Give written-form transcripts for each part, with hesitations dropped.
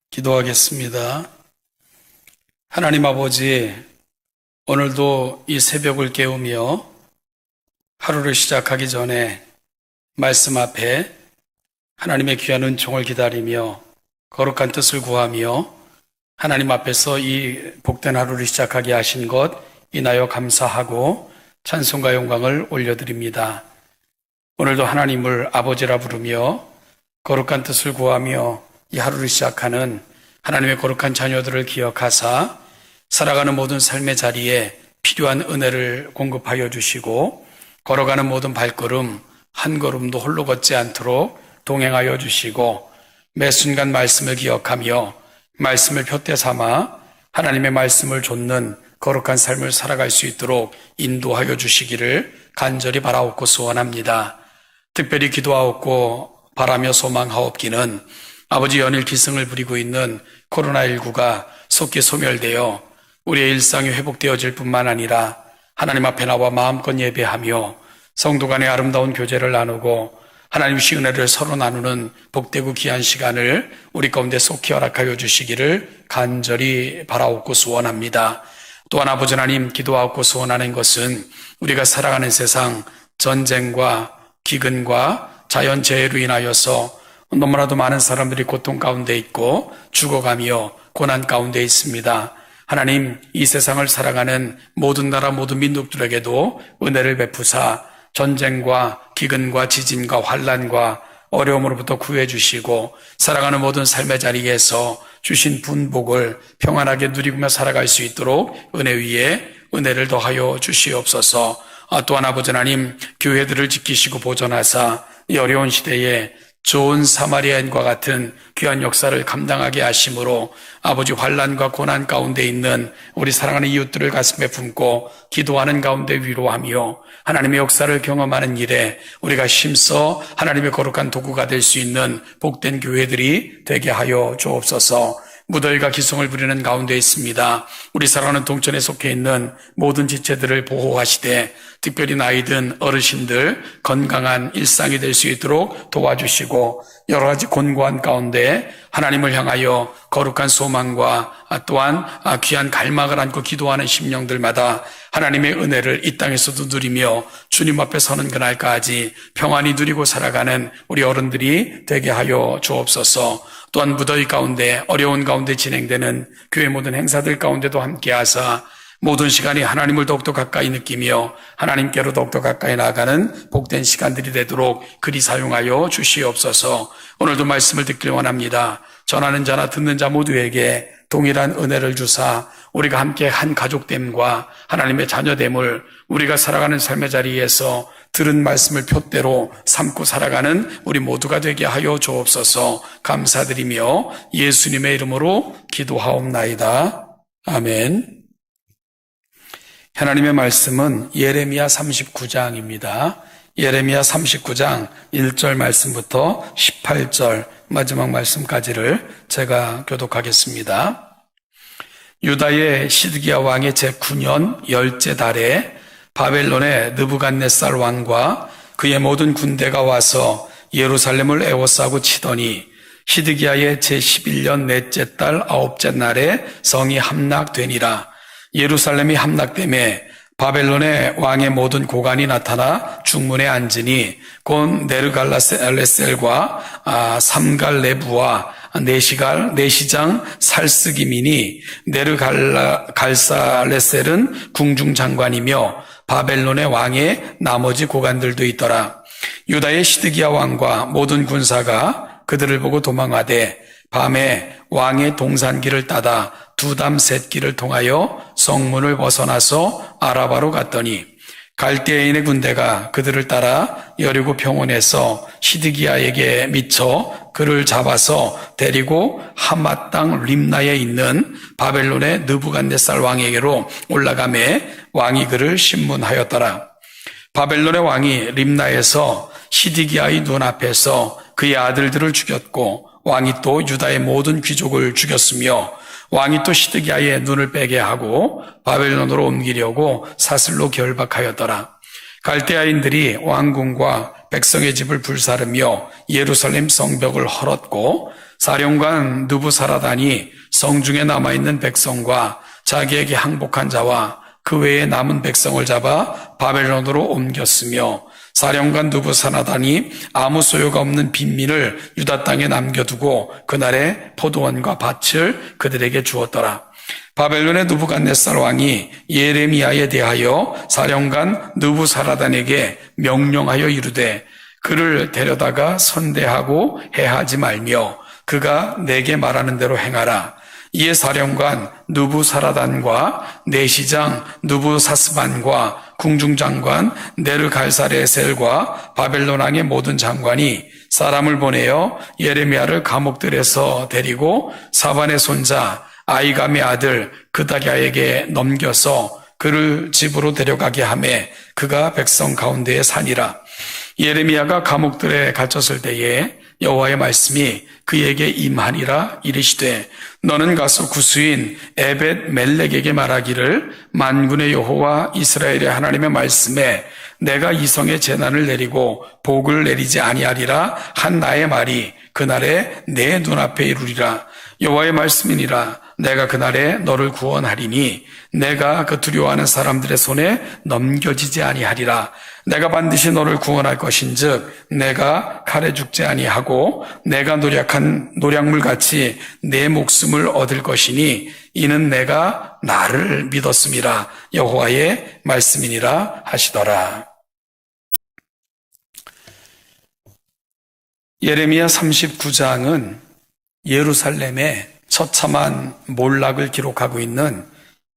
기도하겠습니다. 하나님 아버지, 오늘도 이 새벽을 깨우며 하루를 시작하기 전에 말씀 앞에 하나님의 귀한 은총을 기다리며 거룩한 뜻을 구하며 하나님 앞에서 이 복된 하루를 시작하게 하신 것 인하여 감사하고 찬송과 영광을 올려드립니다. 오늘도 하나님을 아버지라 부르며 거룩한 뜻을 구하며 이 하루를 시작하는 하나님의 거룩한 자녀들을 기억하사 살아가는 모든 삶의 자리에 필요한 은혜를 공급하여 주시고 걸어가는 모든 발걸음 한 걸음도 홀로 걷지 않도록 동행하여 주시고 매 순간 말씀을 기억하며 말씀을 표대 삼아 하나님의 말씀을 좇는 거룩한 삶을 살아갈 수 있도록 인도하여 주시기를 간절히 바라옵고 소원합니다. 특별히 기도하옵고 바라며 소망하옵기는 아버지 연일 기승을 부리고 있는 코로나19가 속히 소멸되어 우리의 일상이 회복되어질 뿐만 아니라 하나님 앞에 나와 마음껏 예배하며 성도 간의 아름다운 교제를 나누고 하나님의 은혜를 서로 나누는 복되고 귀한 시간을 우리 가운데 속히 허락하여 주시기를 간절히 바라옵고 소원합니다. 또한 아버지 하나님, 기도하옵고 소원하는 것은 우리가 살아가는 세상 전쟁과 기근과 자연재해로 인하여서 너무나도 많은 사람들이 고통 가운데 있고 죽어가며 고난 가운데 있습니다. 하나님, 이 세상을 살아가는 모든 나라 모든 민족들에게도 은혜를 베푸사 전쟁과 기근과 지진과 환난과 어려움으로부터 구해 주시고 살아가는 모든 삶의 자리에서 주신 분복을 평안하게 누리며 살아갈 수 있도록 은혜 위에 은혜를 더하여 주시옵소서. 또한 아버지 하나님, 교회들을 지키시고 보존하사 이 어려운 시대에 좋은 사마리아인과 같은 귀한 역사를 감당하게 하심으로 아버지 환난과 고난 가운데 있는 우리 사랑하는 이웃들을 가슴에 품고 기도하는 가운데 위로하며 하나님의 역사를 경험하는 일에 우리가 힘써 하나님의 거룩한 도구가 될 수 있는 복된 교회들이 되게 하여 주옵소서. 무더위가 기승을 부리는 가운데 있습니다. 우리 사랑하는 동천에 속해 있는 모든 지체들을 보호하시되 특별히 나이든 어르신들 건강한 일상이 될 수 있도록 도와주시고 여러 가지 곤고한 가운데 하나님을 향하여 거룩한 소망과 또한 귀한 갈망을 안고 기도하는 심령들마다 하나님의 은혜를 이 땅에서도 누리며 주님 앞에 서는 그날까지 평안히 누리고 살아가는 우리 어른들이 되게 하여 주옵소서. 또한 무더위 가운데 어려운 가운데 진행되는 교회 모든 행사들 가운데도 함께하사 모든 시간이 하나님을 더욱더 가까이 느끼며 하나님께로 더욱더 가까이 나아가는 복된 시간들이 되도록 그리 사용하여 주시옵소서. 오늘도 말씀을 듣길 원합니다. 전하는 자나 듣는 자 모두에게 동일한 은혜를 주사 우리가 함께 한 가족됨과 하나님의 자녀됨을 우리가 살아가는 삶의 자리에서 들은 말씀을 표대로 삼고 살아가는 우리 모두가 되게 하여 주옵소서. 감사드리며 예수님의 이름으로 기도하옵나이다. 아멘. 하나님의 말씀은 예레미야 39장입니다. 예레미야 39장 1절 말씀부터 18절 마지막 말씀까지를 제가 교독하겠습니다. 유다의 시드기야 왕의 제9년 10째 달에 바벨론의 느부갓네살 왕과 그의 모든 군대가 와서 예루살렘을 에워싸고 치더니 시드기야의 제11년 넷째 달 9째 날에 성이 함락되니라. 예루살렘이 함락되매 바벨론의 왕의 모든 고관이 나타나 중문에 앉으니 곧 네르갈라셀과 삼갈레부와 내시장 살스기민이 네르갈사레셀은 궁중장관이며 바벨론의 왕의 나머지 고관들도 있더라. 유다의 시드기야 왕과 모든 군사가 그들을 보고 도망하되 밤에 왕의 동산길을 따다 두담셋길을 통하여 성문을 벗어나서 아라바로 갔더니 갈대인의 군대가 그들을 따라 여리고 평원에서 시드기야에게 미쳐 그를 잡아서 데리고 하맛 땅 림나에 있는 바벨론의 느부갓네살 왕에게로 올라가매 왕이 그를 신문하였더라. 바벨론의 왕이 림나에서 시드기야의 눈앞에서 그의 아들들을 죽였고 왕이 또 유다의 모든 귀족을 죽였으며 왕이 또 시드기야의 눈을 빼게 하고 바벨론으로 옮기려고 사슬로 결박하였더라. 갈대아인들이 왕궁과 백성의 집을 불사르며 예루살렘 성벽을 헐었고, 사령관 느부사라단이 성중에 남아있는 백성과 자기에게 항복한 자와 그 외에 남은 백성을 잡아 바벨론으로 옮겼으며, 사령관 느부사라단이 아무 소요가 없는 빈민을 유다 땅에 남겨두고 그날에 포도원과 밭을 그들에게 주었더라. 바벨론의 느부갓네살 왕이 예레미야에 대하여 사령관 느부사라단에게 명령하여 이르되, 그를 데려다가 선대하고 해하지 말며 그가 내게 말하는 대로 행하라. 이에 사령관 느부사라단과 내시장 느부사스반과 궁중장관 네르갈사레셀과 바벨론 왕의 모든 장관이 사람을 보내어 예레미야를 감옥들에서 데리고 사반의 손자 아이감의 아들 그다랴에게 넘겨서 그를 집으로 데려가게 하매 그가 백성 가운데에 사니라. 예레미야가 감옥들에 갇혔을 때에 여호와의 말씀이 그에게 임하니라. 이르시되, 너는 가서 구스인 에벳 멜렉에게 말하기를, 만군의 여호와 이스라엘의 하나님의 말씀에 내가 이 성에 재난을 내리고 복을 내리지 아니하리라 한 나의 말이 그날에 내 눈앞에 이루리라. 여호와의 말씀이니라. 내가 그날에 너를 구원하리니 내가 그 두려워하는 사람들의 손에 넘겨지지 아니하리라. 내가 반드시 너를 구원할 것인즉 내가 칼에 죽지 아니하고 내가 노력한 노략물같이 내 목숨을 얻을 것이니 이는 내가 나를 믿었음이라. 여호와의 말씀이니라 하시더라. 예레미야 39장은 예루살렘의 처참한 몰락을 기록하고 있는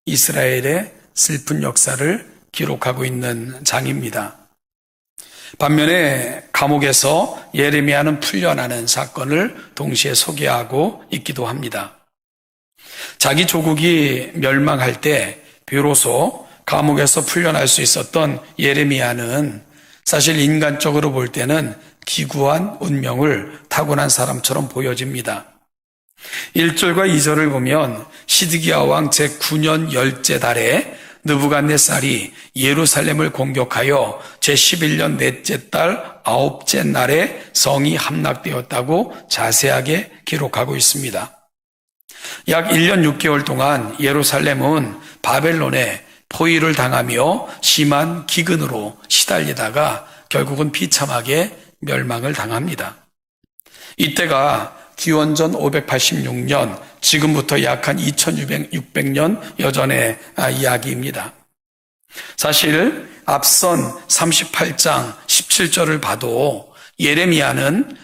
이스라엘의 슬픈 역사를 기록하고 있는 장입니다. 반면에 감옥에서 예레미야는 풀려나는 사건을 동시에 소개하고 있기도 합니다. 자기 조국이 멸망할 때 비로소 감옥에서 풀려날 수 있었던 예레미야는 사실 인간적으로 볼 때는 기구한 운명을 타고난 사람처럼 보여집니다. 1절과 2절을 보면 시드기야 왕 제9년 10째 달에 느부갓네살이 예루살렘을 공격하여 제11년 넷째 달 9째 날에 성이 함락되었다고 자세하게 기록하고 있습니다. 약 1년 6개월 동안 예루살렘은 바벨론에 포위를 당하며 심한 기근으로 시달리다가 결국은 비참하게 멸망을 당합니다. 이때가 기원전 586년, 지금부터 약 한 2600년 여전의 이야기입니다. 사실 앞선 38장 17절을 봐도 예레미야는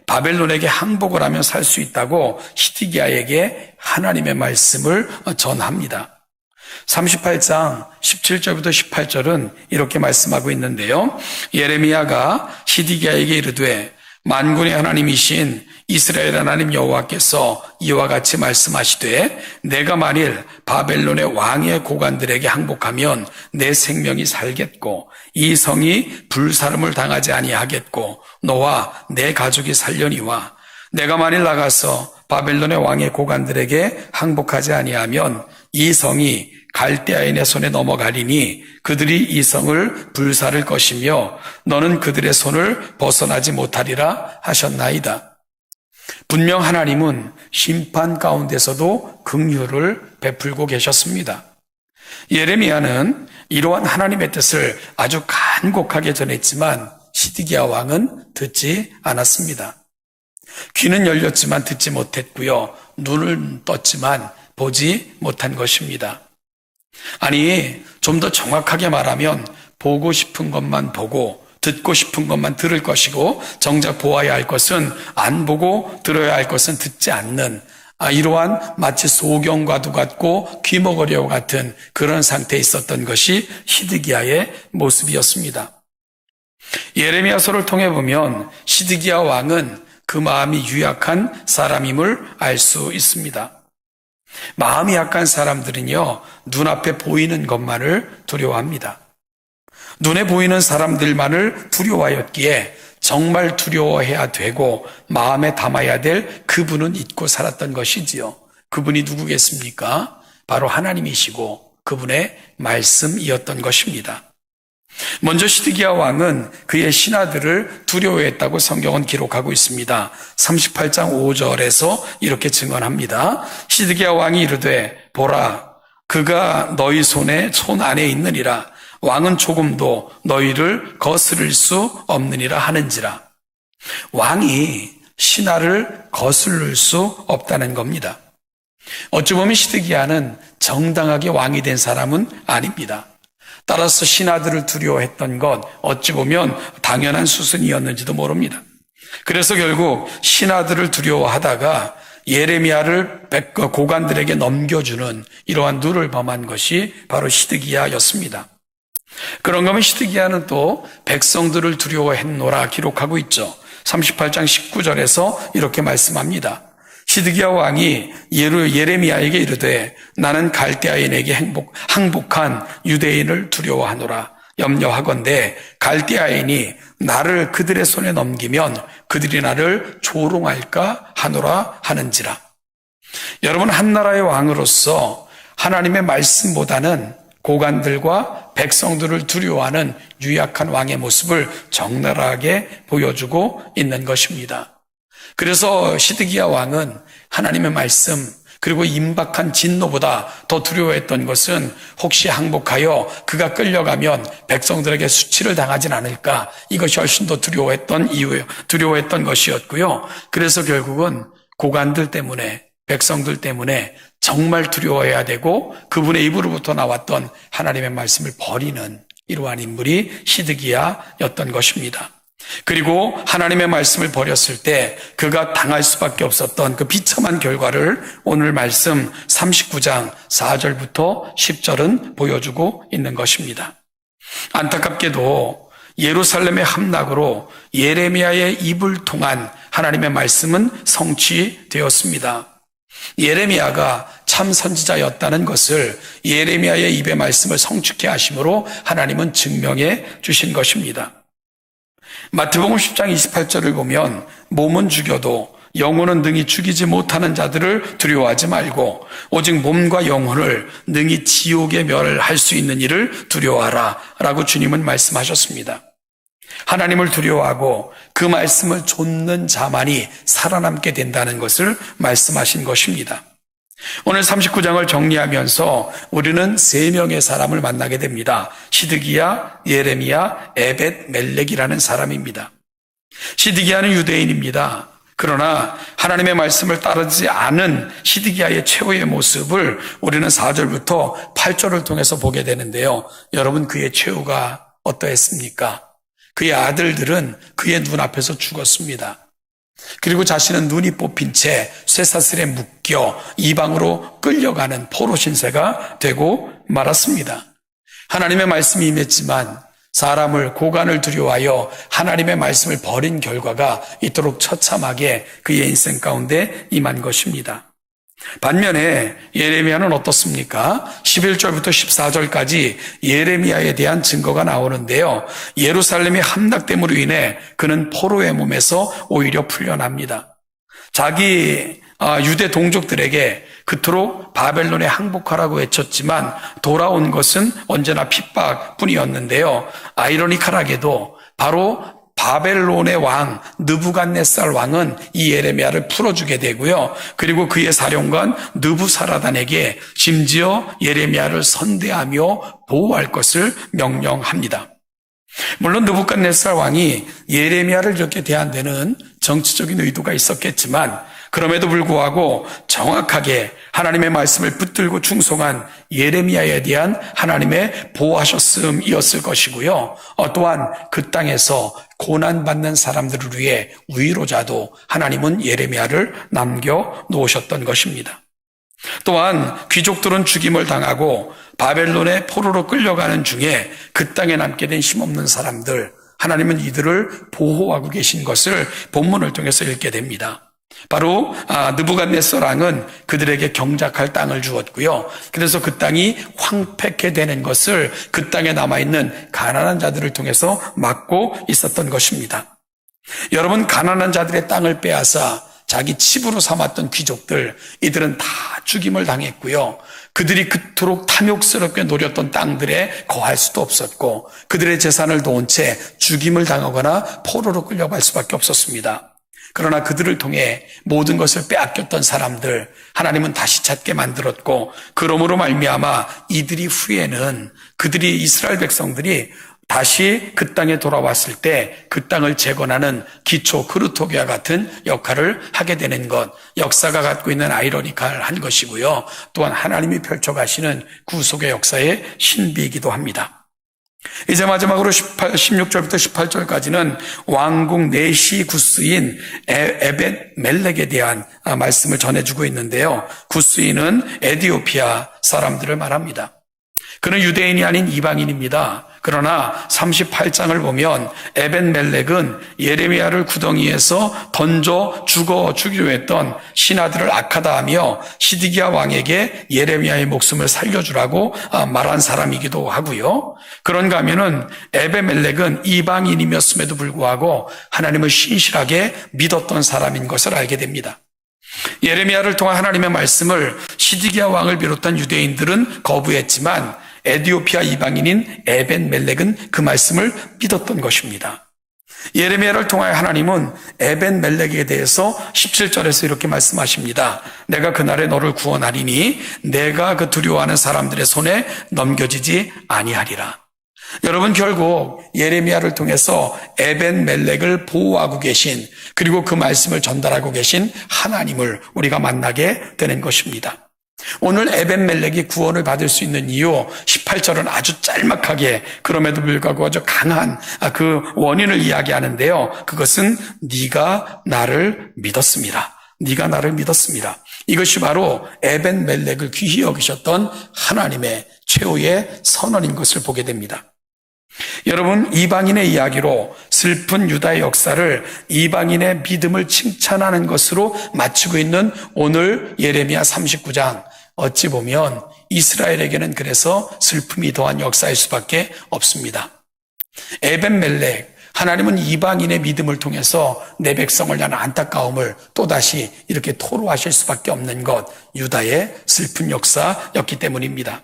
바벨론에게 항복을 하며 살 수 있다고 시드기야에게 하나님의 말씀을 전합니다. 38장 17절부터 18절은 이렇게 말씀하고 있는데요. 예레미야가 시드기야에게 이르되, 만군의 하나님이신 이스라엘 하나님 여호와께서 이와 같이 말씀하시되, 내가 만일 바벨론의 왕의 고관들에게 항복하면 내 생명이 살겠고 이 성이 불사름을 당하지 아니하겠고 너와 내 가족이 살려니와, 내가 만일 나가서 바벨론의 왕의 고관들에게 항복하지 아니하면 이 성이 갈대아인의 손에 넘어가리니 그들이 이 성을 불사를 것이며 너는 그들의 손을 벗어나지 못하리라 하셨나이다. 분명 하나님은 심판 가운데서도 긍휼을 베풀고 계셨습니다. 예레미야는 이러한 하나님의 뜻을 아주 간곡하게 전했지만 시드기야 왕은 듣지 않았습니다. 귀는 열렸지만 듣지 못했고요. 눈을 떴지만 보지 못한 것입니다. 아니, 좀 더 정확하게 말하면 보고 싶은 것만 보고 듣고 싶은 것만 들을 것이고 정작 보아야 할 것은 안 보고 들어야 할 것은 듣지 않는 이러한 마치 소경과도 같고 귀머거리와 같은 그런 상태에 있었던 것이 시드기야의 모습이었습니다. 예레미야서를 통해 보면 시드기야 왕은 그 마음이 유약한 사람임을 알 수 있습니다. 마음이 약한 사람들은요, 눈앞에 보이는 것만을 두려워합니다. 눈에 보이는 사람들만을 두려워하였기에 정말 두려워해야 되고 마음에 담아야 될 그분은 잊고 살았던 것이지요. 그분이 누구겠습니까? 바로 하나님이시고 그분의 말씀이었던 것입니다. 먼저 시드기야 왕은 그의 신하들을 두려워했다고 성경은 기록하고 있습니다. 38장 5절에서 이렇게 증언합니다. 시드기야 왕이 이르되 보라 그가 너희 손 안에 있느니라. 왕은 조금도 너희를 거스를 수 없느니라 하는지라. 왕이 신하를 거스를 수 없다는 겁니다. 어찌 보면 시드기야는 정당하게 왕이 된 사람은 아닙니다. 따라서 신하들을 두려워했던 것 어찌 보면 당연한 수순이었는지도 모릅니다. 그래서 결국 신하들을 두려워하다가 예레미야를 고관들에게 넘겨주는 이러한 누를 범한 것이 바로 시드기야였습니다. 그런 거면 시드기야는 또 백성들을 두려워했노라 기록하고 있죠. 38장 19절에서 이렇게 말씀합니다. 시드기야 왕이 예레미야에게 이르되 나는 갈대아인에게 항복한 유대인을 두려워하노라. 염려하건대 갈대아인이 나를 그들의 손에 넘기면 그들이 나를 조롱할까 하노라 하는지라. 여러분, 한 나라의 왕으로서 하나님의 말씀보다는 고관들과 백성들을 두려워하는 유약한 왕의 모습을 적나라하게 보여주고 있는 것입니다. 그래서 시드기야 왕은 하나님의 말씀 그리고 임박한 진노보다 더 두려워했던 것은 혹시 항복하여 그가 끌려가면 백성들에게 수치를 당하진 않을까, 이것이 훨씬 더 두려워했던 것이었고요. 그래서 결국은 고관들 때문에 백성들 때문에 정말 두려워해야 되고 그분의 입으로부터 나왔던 하나님의 말씀을 버리는 이러한 인물이 시드기야였던 것입니다. 그리고 하나님의 말씀을 버렸을 때 그가 당할 수밖에 없었던 그 비참한 결과를 오늘 말씀 39장 4절부터 10절은 보여주고 있는 것입니다. 안타깝게도 예루살렘의 함락으로 예레미야의 입을 통한 하나님의 말씀은 성취되었습니다. 예레미야가 참 선지자였다는 것을 예레미야의 입의 말씀을 성취케 하심으로 하나님은 증명해 주신 것입니다. 마태복음 10장 28절을 보면 몸은 죽여도 영혼은 능히 죽이지 못하는 자들을 두려워하지 말고 오직 몸과 영혼을 능히 지옥에 멸할 수 있는 일을 두려워하라 라고 주님은 말씀하셨습니다. 하나님을 두려워하고 그 말씀을 좇는 자만이 살아남게 된다는 것을 말씀하신 것입니다. 오늘 39장을 정리하면서 우리는 3명의 사람을 만나게 됩니다. 시드기야, 예레미야, 에벳 멜렉이라는 사람입니다. 시드기야는 유대인입니다. 그러나 하나님의 말씀을 따르지 않은 시드기야의 최후의 모습을 우리는 4절부터 8절을 통해서 보게 되는데요. 여러분, 그의 최후가 어떠했습니까? 그의 아들들은 그의 눈앞에서 죽었습니다. 그리고 자신은 눈이 뽑힌 채 쇠사슬에 묶여 이방으로 끌려가는 포로 신세가 되고 말았습니다. 하나님의 말씀이 임했지만 사람을 고관을 두려워하여 하나님의 말씀을 버린 결과가 이토록 처참하게 그의 인생 가운데 임한 것입니다. 반면에 예레미야는 어떻습니까? 11절부터 14절까지 예레미야에 대한 증거가 나오는데요. 예루살렘이 함락됨으로 인해 그는 포로의 몸에서 오히려 풀려납니다. 자기 유대 동족들에게 그토록 바벨론에 항복하라고 외쳤지만 돌아온 것은 언제나 핍박뿐이었는데요. 아이러니컬하게도 바로 바벨론의 왕 느부갓네살 왕은 이 예레미야를 풀어주게 되고요. 그리고 그의 사령관 느부사라단에게 심지어 예레미야를 선대하며 보호할 것을 명령합니다. 물론 느부갓네살 왕이 예레미야를 이렇게 대한 데는 정치적인 의도가 있었겠지만 그럼에도 불구하고 정확하게 하나님의 말씀을 붙들고 충성한 예레미야에 대한 하나님의 보호하셨음이었을 것이고요. 또한 그 땅에서 고난받는 사람들을 위해 위로자도 하나님은 예레미야를 남겨놓으셨던 것입니다. 또한 귀족들은 죽임을 당하고 바벨론의 포로로 끌려가는 중에 그 땅에 남게 된 힘없는 사람들, 하나님은 이들을 보호하고 계신 것을 본문을 통해서 읽게 됩니다. 바로 느부갓네살 왕은 그들에게 경작할 땅을 주었고요. 그래서 그 땅이 황폐케 되는 것을 그 땅에 남아있는 가난한 자들을 통해서 막고 있었던 것입니다. 여러분, 가난한 자들의 땅을 빼앗아 자기 칩으로 삼았던 귀족들, 이들은 다 죽임을 당했고요. 그들이 그토록 탐욕스럽게 노렸던 땅들에 거할 수도 없었고, 그들의 재산을 놓은 채 죽임을 당하거나 포로로 끌려갈 수밖에 없었습니다. 그러나 그들을 통해 모든 것을 빼앗겼던 사람들, 하나님은 다시 찾게 만들었고, 그러므로 말미암아 이들이 후에는 그들이, 이스라엘 백성들이 다시 그 땅에 돌아왔을 때 그 땅을 재건하는 기초 그루터기와 같은 역할을 하게 되는 것, 역사가 갖고 있는 아이러니컬한 것이고요. 또한 하나님이 펼쳐가시는 구속의 역사의 신비이기도 합니다. 이제 마지막으로 16절부터 18절까지는 왕궁 내시 구스인 에벳 멜렉에 대한 말씀을 전해주고 있는데요. 구스인은 에디오피아 사람들을 말합니다. 그는 유대인이 아닌 이방인입니다. 그러나 38장을 보면 에벳 멜렉은 예레미야를 구덩이에서 던져 죽이려 했던 신하들을 악하다 하며 시드기야 왕에게 예레미야의 목숨을 살려주라고 말한 사람이기도 하고요. 그런가 하면은 에벳 멜렉은 이방인이었음에도 불구하고 하나님을 신실하게 믿었던 사람인 것을 알게 됩니다. 예레미야를 통한 하나님의 말씀을 시드기야 왕을 비롯한 유대인들은 거부했지만 에디오피아 이방인인 에벳 멜렉은 그 말씀을 믿었던 것입니다. 예레미야를 통하여 하나님은 에벳 멜렉에 대해서 17절에서 이렇게 말씀하십니다. 내가 그날에 너를 구원하리니 내가 그 두려워하는 사람들의 손에 넘겨지지 아니하리라. 여러분, 결국 예레미야를 통해서 에벳 멜렉을 보호하고 계신, 그리고 그 말씀을 전달하고 계신 하나님을 우리가 만나게 되는 것입니다. 오늘 에벳 멜렉이 구원을 받을 수 있는 이유, 18절은 아주 짤막하게 그럼에도 불구하고 아주 강한 그 원인을 이야기하는데요. 그것은 네가 나를 믿었습니다. 네가 나를 믿었습니다. 이것이 바로 에벳 멜렉을 귀히 여기셨던 하나님의 최후의 선언인 것을 보게 됩니다. 여러분, 이방인의 이야기로 슬픈 유다의 역사를 이방인의 믿음을 칭찬하는 것으로 마치고 있는 오늘 예레미야 39장, 어찌 보면 이스라엘에게는 그래서 슬픔이 더한 역사일 수밖에 없습니다. 에벳 멜렉, 하나님은 이방인의 믿음을 통해서 내 백성을 향한 안타까움을 또다시 이렇게 토로하실 수밖에 없는 것, 유다의 슬픈 역사였기 때문입니다.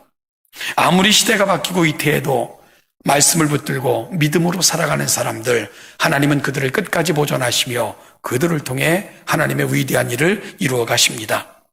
아무리 시대가 바뀌고 이태해도 말씀을 붙들고 믿음으로 살아가는 사람들, 하나님은 그들을 끝까지 보존하시며 그들을 통해 하나님의 위대한 일을 이루어 가십니다.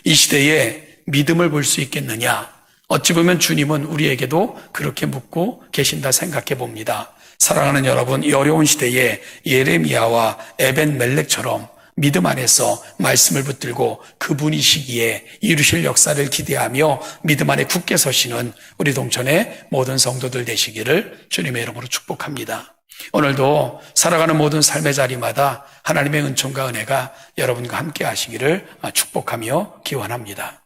이 시대에 믿음을 볼 수 있겠느냐? 어찌 보면 주님은 우리에게도 그렇게 묻고 계신다 생각해 봅니다. 사랑하는 여러분, 이 어려운 시대에 예레미야와 에벳 멜렉처럼 믿음 안에서 말씀을 붙들고 그분이시기에 이루실 역사를 기대하며 믿음 안에 굳게 서시는 우리 동천의 모든 성도들 되시기를 주님의 이름으로 축복합니다. 오늘도 살아가는 모든 삶의 자리마다 하나님의 은총과 은혜가 여러분과 함께 하시기를 축복하며 기원합니다.